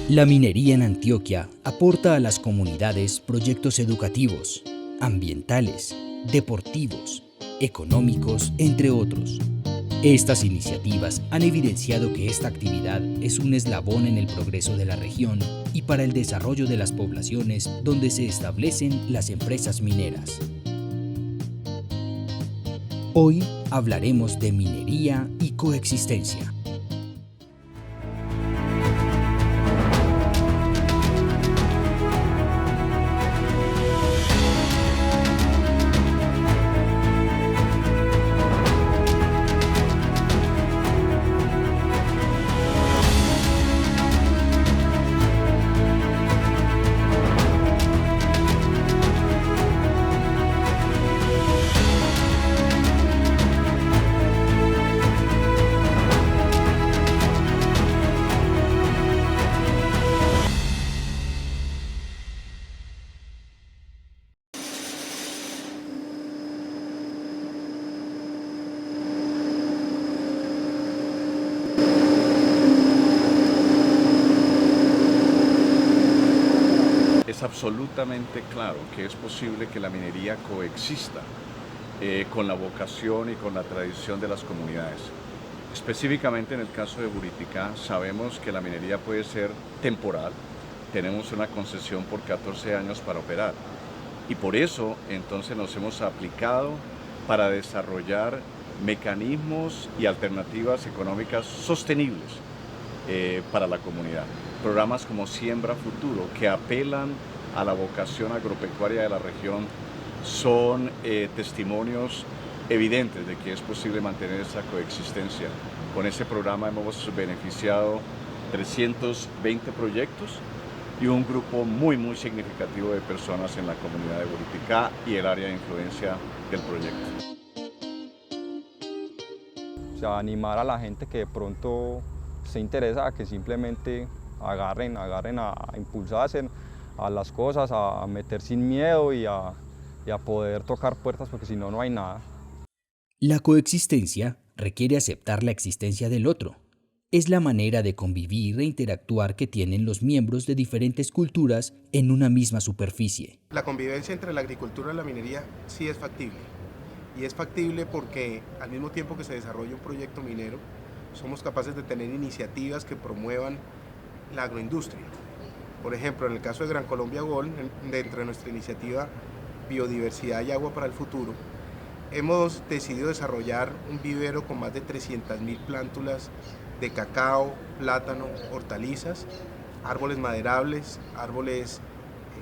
La minería en Antioquia aporta a las comunidades proyectos educativos, ambientales, deportivos, económicos, entre otros. Estas iniciativas han evidenciado que esta actividad es un eslabón en el progreso de la región y para el desarrollo de las poblaciones donde se establecen las empresas mineras. Hoy hablaremos de minería y coexistencia. Es absolutamente claro que es posible que la minería coexista con la vocación y con la tradición de las comunidades. Específicamente en el caso de Buriticá, sabemos que la minería puede ser temporal. Tenemos una concesión por 14 años para operar. Y por eso entonces nos hemos aplicado para desarrollar mecanismos y alternativas económicas sostenibles para la comunidad. Programas como Siembra Futuro, que apelan a la vocación agropecuaria de la región, son testimonios evidentes de que es posible mantener esa coexistencia. Con ese programa hemos beneficiado 320 proyectos y un grupo muy significativo de personas en la comunidad de Buriticá y el área de influencia del proyecto. O sea, animar a la gente que de pronto se interesa a que simplemente agarren a impulsarse a las cosas, a meter sin miedo y a poder tocar puertas, porque si no, no hay nada. La coexistencia requiere aceptar la existencia del otro. Es la manera de convivir e interactuar que tienen los miembros de diferentes culturas en una misma superficie. La convivencia entre la agricultura y la minería sí es factible. Y es factible porque al mismo tiempo que se desarrolla un proyecto minero, somos capaces de tener iniciativas que promuevan la agroindustria. Por ejemplo, en el caso de Gran Colombia Gold, dentro de nuestra iniciativa Biodiversidad y Agua para el Futuro, hemos decidido desarrollar un vivero con más de 300.000 plántulas de cacao, plátano, hortalizas, árboles maderables, árboles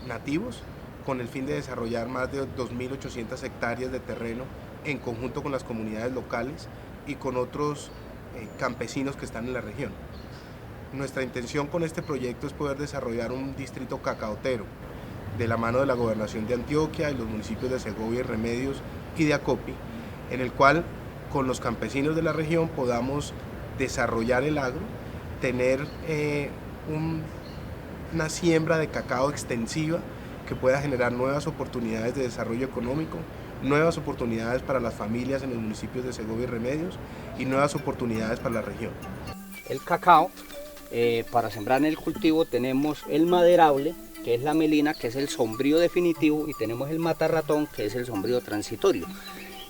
nativos, con el fin de desarrollar más de 2.800 hectáreas de terreno en conjunto con las comunidades locales y con otros campesinos que están en la región. Nuestra intención con este proyecto es poder desarrollar un distrito cacaotero de la mano de la Gobernación de Antioquia y los municipios de Segovia y Remedios y de Acopi, en el cual con los campesinos de la región podamos desarrollar el agro, tener una siembra de cacao extensiva que pueda generar nuevas oportunidades de desarrollo económico, nuevas oportunidades para las familias en los municipios de Segovia y Remedios y nuevas oportunidades para la región. El cacao, para sembrar en el cultivo tenemos el maderable, que es la melina, que es el sombrío definitivo, y tenemos el matarratón, que es el sombrío transitorio.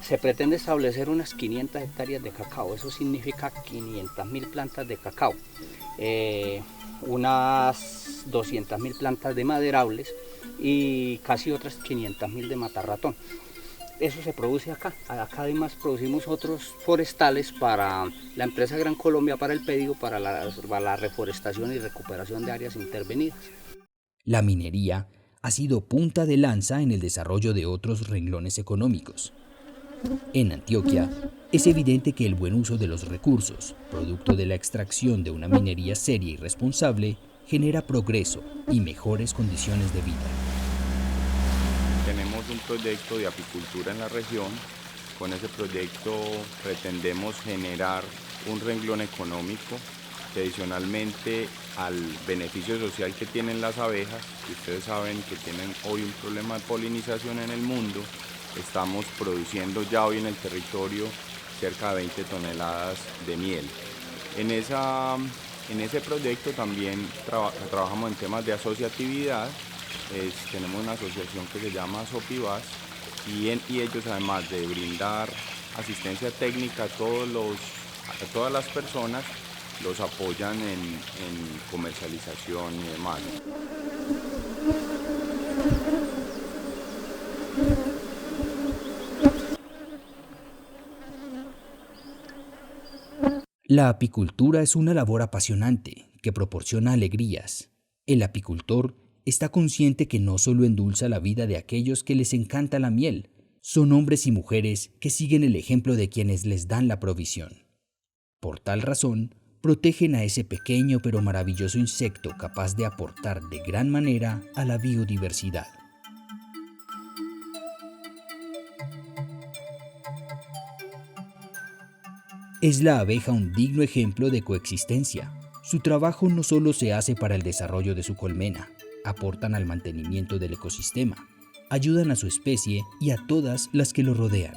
Se pretende establecer unas 500 hectáreas de cacao, eso significa 500.000 plantas de cacao, unas 200.000 plantas de maderables y casi otras 500.000 de matarratón. Eso se produce acá. Acá además producimos otros forestales para la empresa Gran Colombia, para el pedido, para la reforestación y recuperación de áreas intervenidas. La minería ha sido punta de lanza en el desarrollo de otros renglones económicos. En Antioquia, es evidente que el buen uso de los recursos, producto de la extracción de una minería seria y responsable, genera progreso y mejores condiciones de vida. Tenemos un proyecto de apicultura en la región. Con ese proyecto pretendemos generar un renglón económico que adicionalmente al beneficio social que tienen las abejas, que ustedes saben que tienen hoy un problema de polinización en el mundo, estamos produciendo ya hoy en el territorio cerca de 20 toneladas de miel. En esa En ese proyecto también trabajamos en temas de asociatividad. Tenemos una asociación que se llama Sopivas y ellos, además de brindar asistencia técnica a todas las personas, los apoyan en comercialización y demás. La apicultura es una labor apasionante que proporciona alegrías. El apicultor está consciente que no solo endulza la vida de aquellos que les encanta la miel, son hombres y mujeres que siguen el ejemplo de quienes les dan la provisión. Por tal razón, protegen a ese pequeño pero maravilloso insecto capaz de aportar de gran manera a la biodiversidad. Es la abeja un digno ejemplo de coexistencia. Su trabajo no solo se hace para el desarrollo de su colmena, aportan al mantenimiento del ecosistema, ayudan a su especie y a todas las que lo rodean.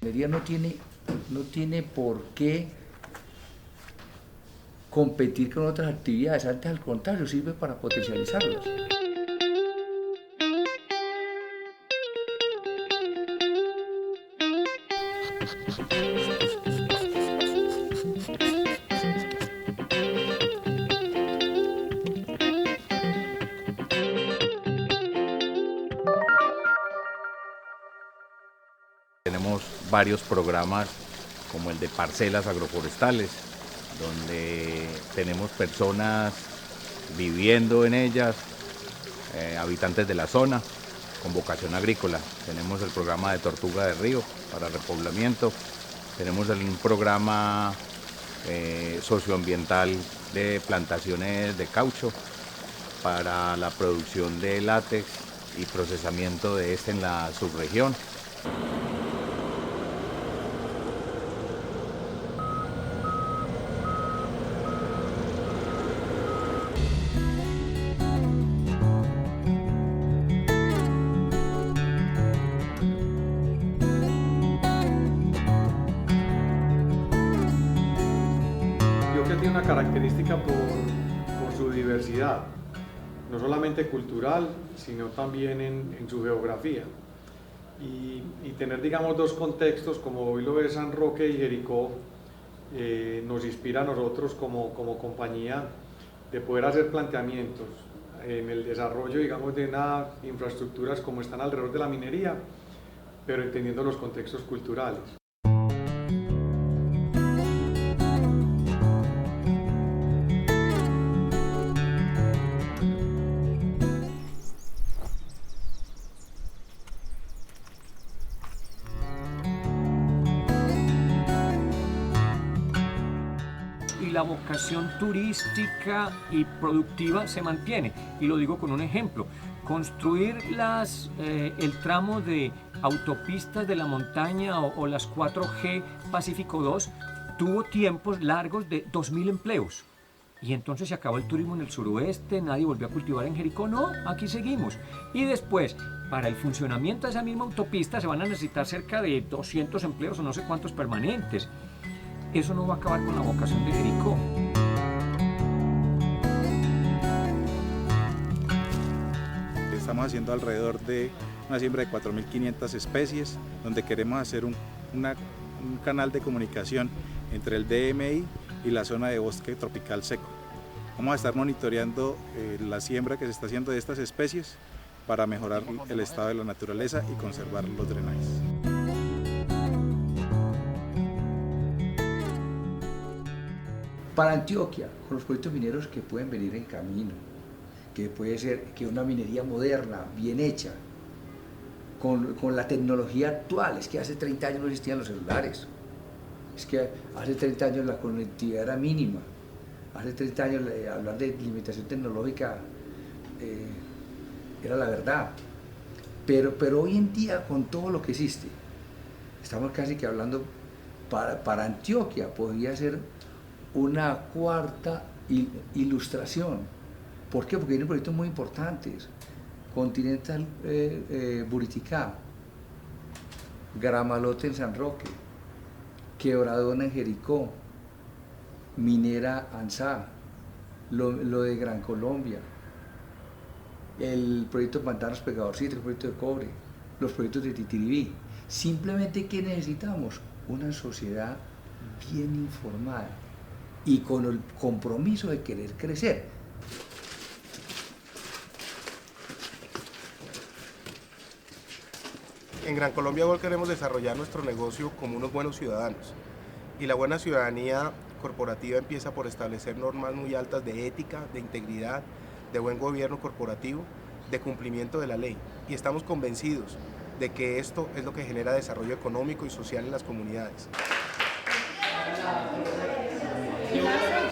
La minería no tiene por qué competir con otras actividades, antes al contrario, sirve para potencializarlas. Tenemos varios programas como el de parcelas agroforestales, donde tenemos personas viviendo en ellas, habitantes de la zona, con vocación agrícola. Tenemos el programa de tortuga de río para repoblamiento, tenemos un programa socioambiental de plantaciones de caucho para la producción de látex y procesamiento de este en la subregión. Tiene una característica por su diversidad, no solamente cultural, sino también en su geografía. Y tener, digamos, dos contextos, como hoy lo es San Roque y Jericó, nos inspira a nosotros como compañía de poder hacer planteamientos en el desarrollo, digamos, de unas infraestructuras como están alrededor de la minería, pero entendiendo los contextos culturales. Y la vocación turística y productiva se mantiene. Y lo digo con un ejemplo. Construir el tramo de autopistas de la montaña o las 4G Pacífico 2 tuvo tiempos largos de 2.000 empleos. Y entonces se acabó el turismo en el suroeste, nadie volvió a cultivar en Jericó. No, aquí seguimos. Y después, para el funcionamiento de esa misma autopista se van a necesitar cerca de 200 empleos o no sé cuántos permanentes. Eso no va a acabar con la vocación de Jericó. Estamos haciendo alrededor de una siembra de 4.500 especies, donde queremos hacer un canal de comunicación entre el DMI y la zona de bosque tropical seco. Vamos a estar monitoreando la siembra que se está haciendo de estas especies para mejorar el estado de la naturaleza y conservar los drenajes. Para Antioquia, con los proyectos mineros que pueden venir en camino, que puede ser que una minería moderna, bien hecha, con la tecnología actual. Es que hace 30 años no existían los celulares, es que hace 30 años la conectividad era mínima, hace 30 años hablar de limitación tecnológica era la verdad, pero hoy en día con todo lo que existe, estamos casi que hablando, para Antioquia podría ser una cuarta ilustración. ¿Por qué? Porque hay proyectos muy importantes. Continental Buriticá, Gramalote en San Roque, Quebradona en Jericó, Minera Ansá, lo de Gran Colombia, el proyecto Pantanos Pegadorcitos, el proyecto de cobre, los proyectos de Titiribí. Simplemente, ¿qué necesitamos? Una sociedad bien informada y con el compromiso de querer crecer. En Gran Colombia Gold queremos desarrollar nuestro negocio como unos buenos ciudadanos. Y la buena ciudadanía corporativa empieza por establecer normas muy altas de ética, de integridad, de buen gobierno corporativo, de cumplimiento de la ley. Y estamos convencidos de que esto es lo que genera desarrollo económico y social en las comunidades.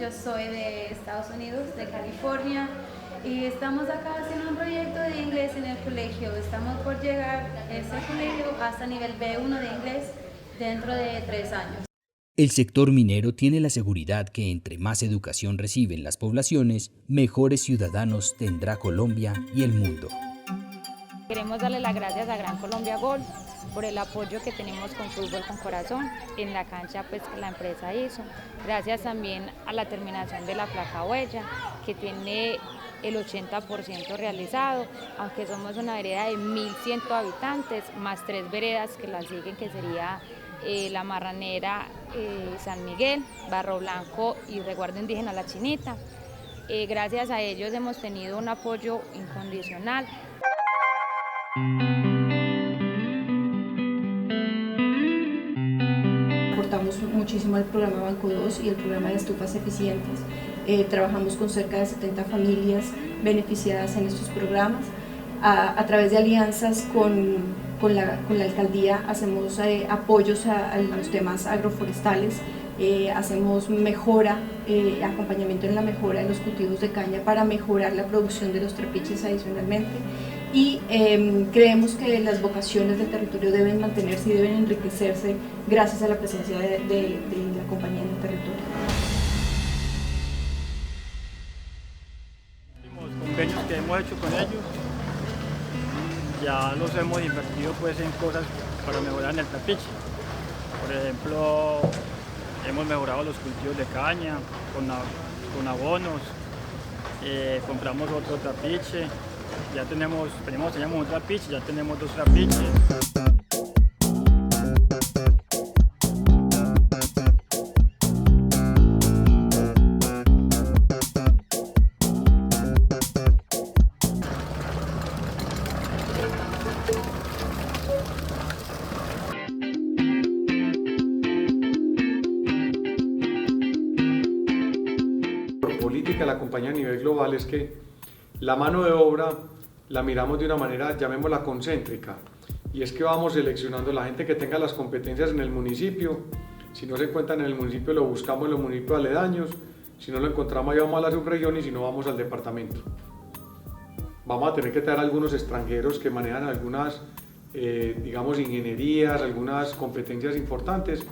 Yo soy de Estados Unidos, de California, y estamos acá haciendo un proyecto de inglés en el colegio. Estamos por llegar a ese colegio hasta nivel B1 de inglés dentro de 3 años. El sector minero tiene la seguridad que entre más educación reciben las poblaciones, mejores ciudadanos tendrá Colombia y el mundo. Queremos darle las gracias a Gran Colombia Gold por el apoyo que tenemos con Fútbol con Corazón en la cancha pues, que la empresa hizo. Gracias también a la terminación de la placa huella, que tiene el 80% realizado, aunque somos una vereda de 1.100 habitantes, más 3 veredas que la siguen, que sería La Marranera, San Miguel, Barro Blanco y Resguardo Indígena La Chinita. Gracias a ellos hemos tenido un apoyo incondicional. Aportamos muchísimo al programa Banco 2 y el programa de estufas eficientes. Trabajamos con cerca de 70 familias beneficiadas en estos programas. A través de alianzas con la alcaldía hacemos apoyos a los temas agroforestales, hacemos mejora, acompañamiento en la mejora de los cultivos de caña para mejorar la producción de los trapiches adicionalmente. Y creemos que las vocaciones del territorio deben mantenerse y deben enriquecerse gracias a la presencia de la compañía en el territorio. Los convenios que hemos hecho con ellos ya los hemos invertido pues en cosas para mejorar en el trapiche. Por ejemplo, hemos mejorado los cultivos de caña con abonos, compramos otro trapiche. Ya teníamos un trapiche, ya tenemos 2 trapiches. La política de la compañía a nivel global es que la mano de obra la miramos de una manera, llamémosla concéntrica, y es que vamos seleccionando la gente que tenga las competencias en el municipio. Si no se encuentran en el municipio, lo buscamos en los municipios aledaños. Si no lo encontramos, ya vamos a la subregión, y si no, vamos al departamento. Vamos a tener que traer algunos extranjeros que manejan algunas, digamos, ingenierías, algunas competencias importantes,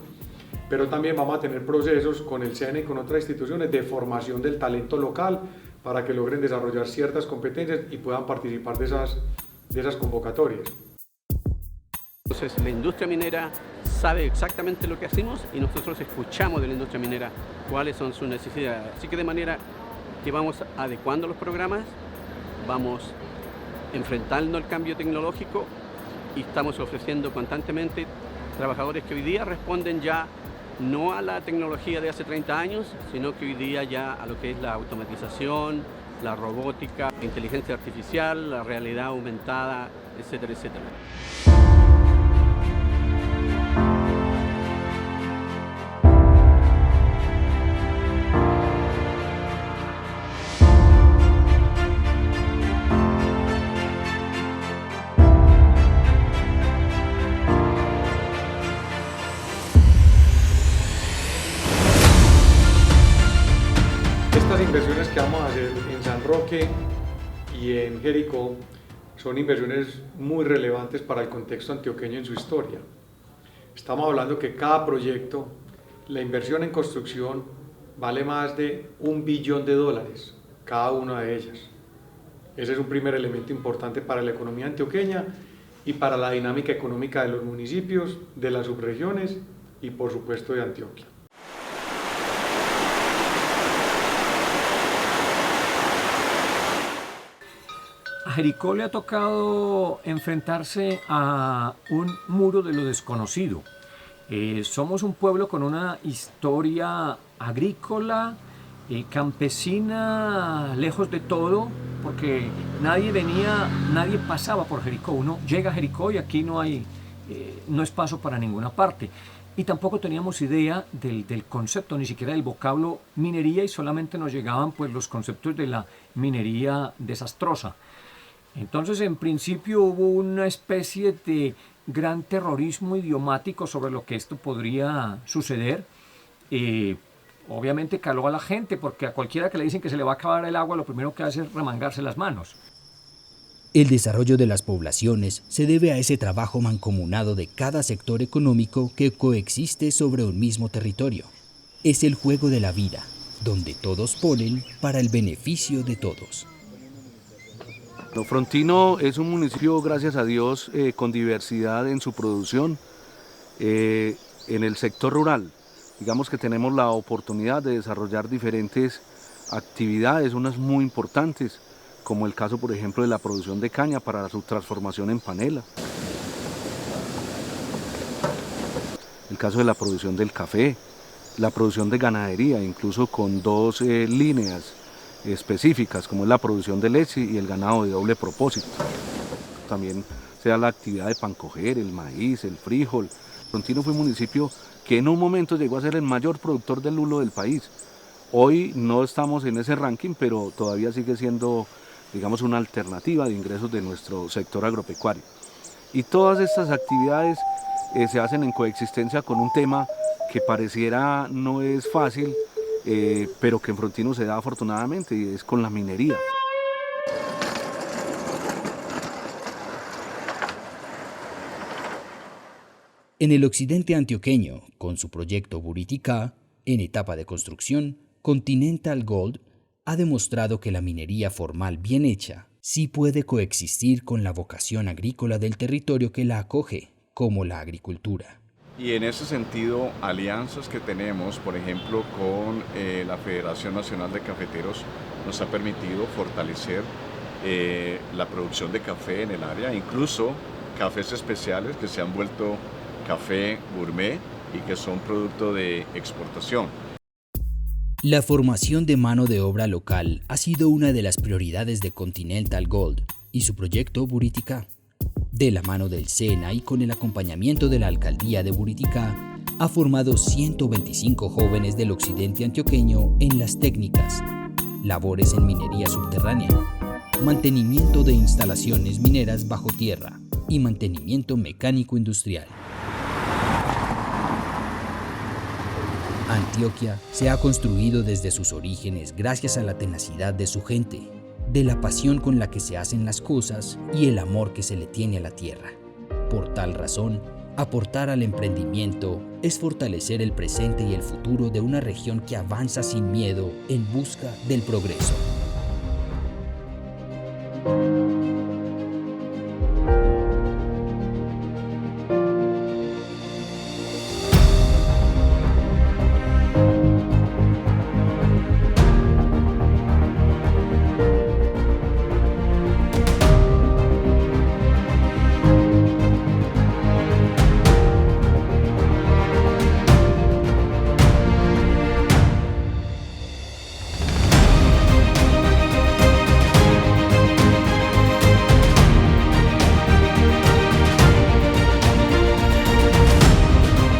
pero también vamos a tener procesos con el SENA y con otras instituciones de formación del talento local para que logren desarrollar ciertas competencias y puedan participar de esas convocatorias. Entonces la industria minera sabe exactamente lo que hacemos y nosotros escuchamos de la industria minera cuáles son sus necesidades. Así que de manera que vamos adecuando los programas, vamos enfrentando el cambio tecnológico y estamos ofreciendo constantemente trabajadores que hoy día responden ya no a la tecnología de hace 30 años, sino que hoy día ya a lo que es la automatización, la robótica, la inteligencia artificial, la realidad aumentada, etcétera, etcétera. Estas inversiones que vamos a hacer en San Roque y en Jericó son inversiones muy relevantes para el contexto antioqueño en su historia. Estamos hablando que cada proyecto, la inversión en construcción vale más de $1 billón, cada una de ellas. Ese es un primer elemento importante para la economía antioqueña y para la dinámica económica de los municipios, de las subregiones y por supuesto de Antioquia. A Jericó le ha tocado enfrentarse a un muro de lo desconocido. Somos un pueblo con una historia agrícola, campesina, lejos de todo, porque nadie pasaba por Jericó. Uno llega a Jericó y aquí no es paso para ninguna parte. Y tampoco teníamos idea del concepto, ni siquiera del vocablo minería, y solamente nos llegaban pues los conceptos de la minería desastrosa. Entonces, en principio hubo una especie de gran terrorismo idiomático sobre lo que esto podría suceder. Obviamente caló a la gente, porque a cualquiera que le dicen que se le va a acabar el agua, lo primero que hace es remangarse las manos. El desarrollo de las poblaciones se debe a ese trabajo mancomunado de cada sector económico que coexiste sobre un mismo territorio. Es el juego de la vida, donde todos ponen para el beneficio de todos. Frontino es un municipio, gracias a Dios, con diversidad en su producción. En el sector rural, digamos que tenemos la oportunidad de desarrollar diferentes actividades, unas muy importantes, como el caso, por ejemplo, de la producción de caña para su transformación en panela. El caso de la producción del café, la producción de ganadería, incluso con dos líneas específicas, como es la producción de leche y el ganado de doble propósito. También se da la actividad de pancoger, el maíz, el frijol. Frontino fue un municipio que en un momento llegó a ser el mayor productor de lulo del país. Hoy no estamos en ese ranking, pero todavía sigue siendo, digamos, una alternativa de ingresos de nuestro sector agropecuario. Y todas estas actividades se hacen en coexistencia con un tema que pareciera no es fácil, pero que en Frontino se da afortunadamente, y es con la minería. En el occidente antioqueño, con su proyecto Buriticá, en etapa de construcción, Continental Gold ha demostrado que la minería formal bien hecha sí puede coexistir con la vocación agrícola del territorio que la acoge, como la agricultura. Y en ese sentido, alianzas que tenemos, por ejemplo, con la Federación Nacional de Cafeteros, nos ha permitido fortalecer la producción de café en el área, incluso cafés especiales que se han vuelto café gourmet y que son producto de exportación. La formación de mano de obra local ha sido una de las prioridades de Continental Gold y su proyecto Buriticá. De la mano del SENA y con el acompañamiento de la Alcaldía de Buriticá, ha formado 125 jóvenes del occidente antioqueño en las técnicas, labores en minería subterránea, mantenimiento de instalaciones mineras bajo tierra y mantenimiento mecánico industrial. Antioquia se ha construido desde sus orígenes gracias a la tenacidad de su gente, de la pasión con la que se hacen las cosas y el amor que se le tiene a la tierra. Por tal razón, aportar al emprendimiento es fortalecer el presente y el futuro de una región que avanza sin miedo en busca del progreso.